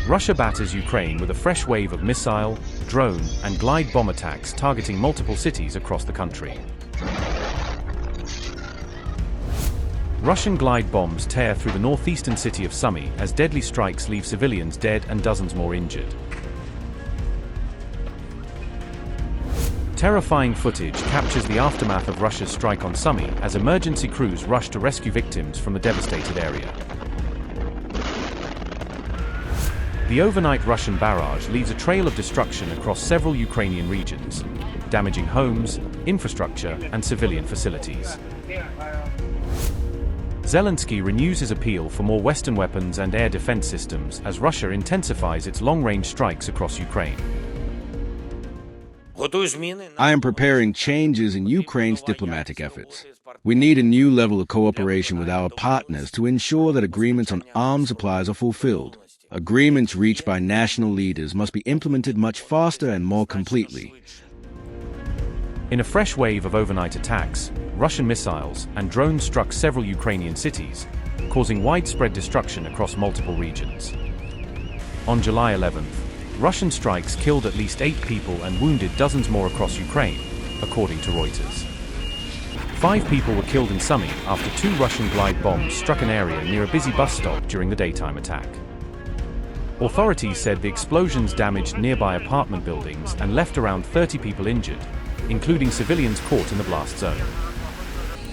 Russia batters Ukraine with a fresh wave of missile, drone, and glide bomb attacks targeting multiple cities across the country. Russian glide bombs tear through the northeastern city of Sumy as deadly strikes leave civilians dead and dozens more injured. Terrifying footage captures the aftermath of Russia's strike on Sumy as emergency crews rush to rescue victims from the devastated area. The overnight Russian barrage leaves a trail of destruction across several Ukrainian regions, damaging homes, infrastructure, and civilian facilities. Zelensky renews his appeal for more Western weapons and air defense systems as Russia intensifies its long-range strikes across Ukraine. I am preparing changes in Ukraine's diplomatic efforts. We need a new level of cooperation with our partners to ensure that agreements on arms supplies are fulfilled. Agreements reached by national leaders must be implemented much faster and more completely. In a fresh wave of overnight attacks, Russian missiles and drones struck several Ukrainian cities, causing widespread destruction across multiple regions. On July 11th, Russian strikes killed at least 8 people and wounded dozens more across Ukraine, according to Reuters. 5 people were killed in Sumy after 2 Russian glide bombs struck an area near a busy bus stop during the daytime attack. Authorities said the explosions damaged nearby apartment buildings and left around 30 people injured, including civilians caught in the blast zone.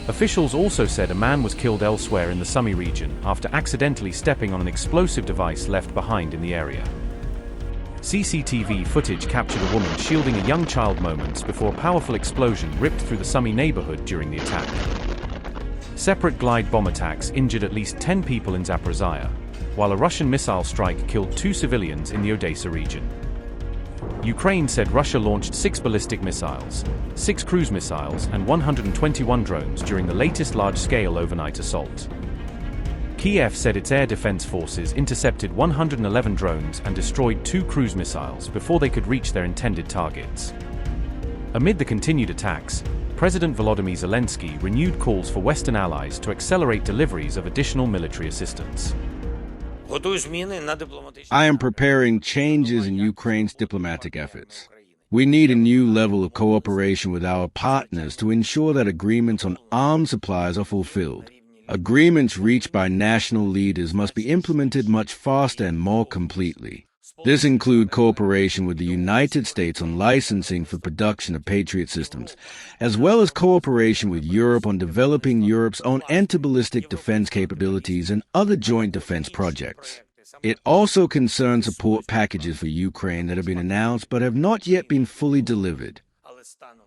Officials also said a man was killed elsewhere in the Sumy region after accidentally stepping on an explosive device left behind in the area. CCTV footage captured a woman shielding a young child moments before a powerful explosion ripped through the Sumy neighborhood during the attack. Separate glide bomb attacks injured at least 10 people in Zaporizhzhia, while a Russian missile strike killed 2 civilians in the Odesa region. Ukraine said Russia launched 6 ballistic missiles, 6 cruise missiles, and 121 drones during the latest large-scale overnight assault. Kyiv said its air defense forces intercepted 111 drones and destroyed 2 cruise missiles before they could reach their intended targets. Amid the continued attacks, President Volodymyr Zelensky renewed calls for Western allies to accelerate deliveries of additional military assistance. I am preparing changes in Ukraine's diplomatic efforts. We need a new level of cooperation with our partners to ensure that agreements on arms supplies are fulfilled. Agreements reached by national leaders must be implemented much faster and more completely. This includes cooperation with the United States on licensing for production of Patriot systems, as well as cooperation with Europe on developing Europe's own anti-ballistic defense capabilities and other joint defense projects. It also concerns support packages for Ukraine that have been announced but have not yet been fully delivered.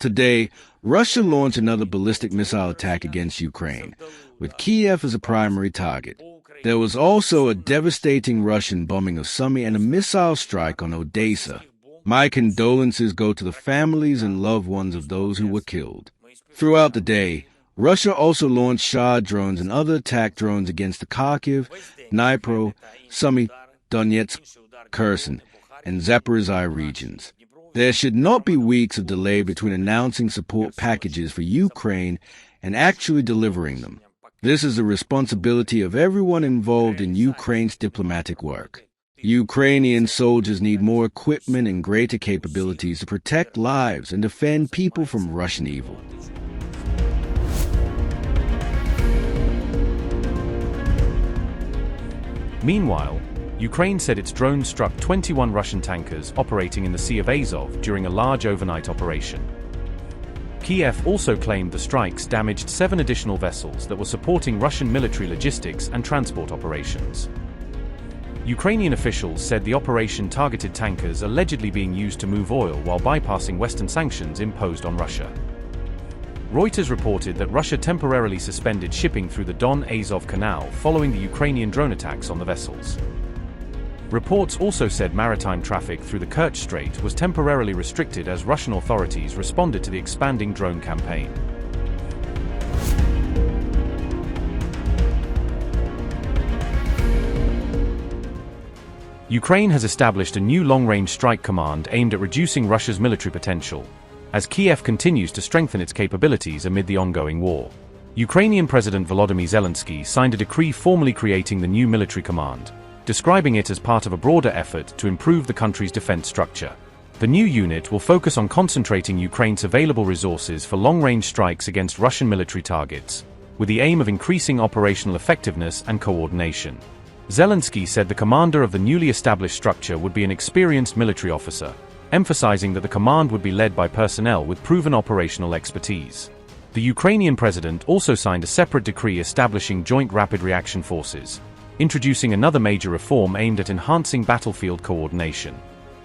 Today, Russia launched another ballistic missile attack against Ukraine, with Kyiv as a primary target. There was also a devastating Russian bombing of Sumy and a missile strike on Odesa. My condolences go to the families and loved ones of those who were killed. Throughout the day, Russia also launched Shah drones and other attack drones against the Kharkiv, Dnipro, Sumy, Donetsk, Kherson, and Zaporizhzhia regions. There should not be weeks of delay between announcing support packages for Ukraine and actually delivering them. This is the responsibility of everyone involved in Ukraine's diplomatic work. Ukrainian soldiers need more equipment and greater capabilities to protect lives and defend people from Russian evil. Meanwhile, Ukraine said its drones struck 21 Russian tankers operating in the Sea of Azov during a large overnight operation. Kyiv also claimed the strikes damaged 7 additional vessels that were supporting Russian military logistics and transport operations. Ukrainian officials said the operation targeted tankers allegedly being used to move oil while bypassing Western sanctions imposed on Russia. Reuters reported that Russia temporarily suspended shipping through the Don-Azov Canal following the Ukrainian drone attacks on the vessels. Reports also said maritime traffic through the Kerch Strait was temporarily restricted as Russian authorities responded to the expanding drone campaign. Ukraine has established a new long-range strike command aimed at reducing Russia's military potential, as Kyiv continues to strengthen its capabilities amid the ongoing war. Ukrainian President Volodymyr Zelensky signed a decree formally creating the new military command, describing it as part of a broader effort to improve the country's defense structure. The new unit will focus on concentrating Ukraine's available resources for long-range strikes against Russian military targets, with the aim of increasing operational effectiveness and coordination. Zelensky said the commander of the newly established structure would be an experienced military officer, emphasizing that the command would be led by personnel with proven operational expertise. The Ukrainian president also signed a separate decree establishing Joint Rapid Reaction Forces, introducing another major reform aimed at enhancing battlefield coordination.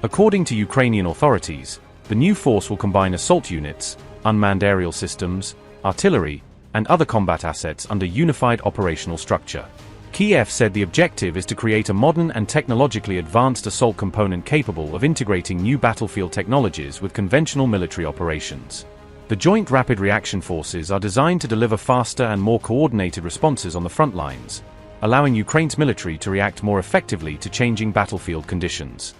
According to Ukrainian authorities, the new force will combine assault units, unmanned aerial systems, artillery, and other combat assets under unified operational structure. Kyiv said the objective is to create a modern and technologically advanced assault component capable of integrating new battlefield technologies with conventional military operations. The Joint Rapid Reaction Forces are designed to deliver faster and more coordinated responses on the front lines, allowing Ukraine's military to react more effectively to changing battlefield conditions.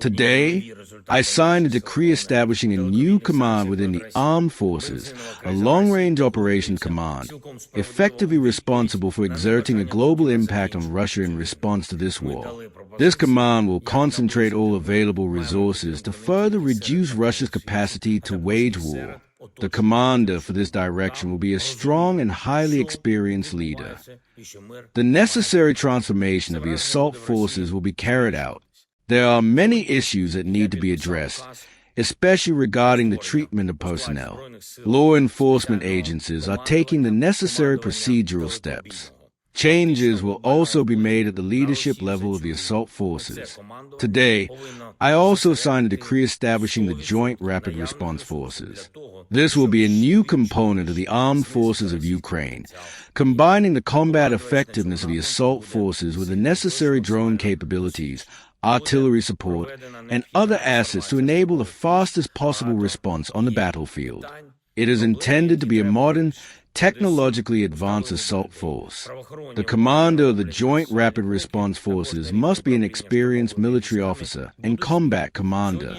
Today, I signed a decree establishing a new command within the armed forces, a long-range operation command, effectively responsible for exerting a global impact on Russia in response to this war. This command will concentrate all available resources to further reduce Russia's capacity to wage war. The commander for this direction will be a strong and highly experienced leader. The necessary transformation of the assault forces will be carried out. There are many issues that need to be addressed, especially regarding the treatment of personnel. Law enforcement agencies are taking the necessary procedural steps. Changes will also be made at the leadership level of the assault forces. Today, I also signed a decree establishing the Joint Rapid Response Forces. This will be a new component of the armed forces of Ukraine, combining the combat effectiveness of the assault forces with the necessary drone capabilities, artillery support, and other assets to enable the fastest possible response on the battlefield. It is intended to be a modern, technologically advanced assault force. The commander of the Joint Rapid Response Forces must be an experienced military officer and combat commander.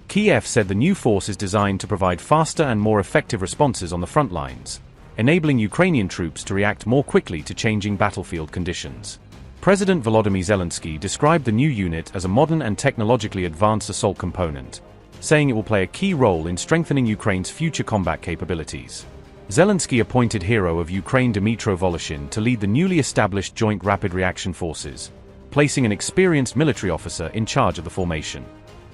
Kyiv said the new force is designed to provide faster and more effective responses on the front lines, enabling Ukrainian troops to react more quickly to changing battlefield conditions. President Volodymyr Zelensky described the new unit as a modern and technologically advanced assault component, saying it will play a key role in strengthening Ukraine's future combat capabilities. Zelensky appointed hero of Ukraine Dmytro Voloshin to lead the newly established Joint Rapid Reaction Forces, placing an experienced military officer in charge of the formation.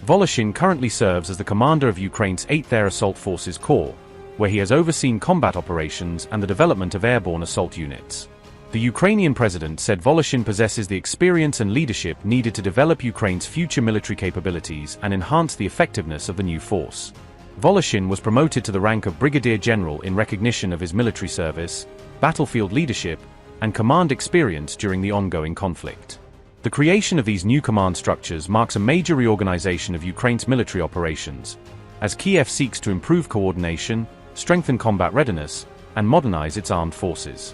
Voloshin currently serves as the commander of Ukraine's 8th Air Assault Forces Corps, where he has overseen combat operations and the development of airborne assault units. The Ukrainian president said Voloshin possesses the experience and leadership needed to develop Ukraine's future military capabilities and enhance the effectiveness of the new force. Voloshin was promoted to the rank of brigadier general in recognition of his military service, battlefield leadership, and command experience during the ongoing conflict. The creation of these new command structures marks a major reorganization of Ukraine's military operations, as Kyiv seeks to improve coordination, strengthen combat readiness, and modernize its armed forces.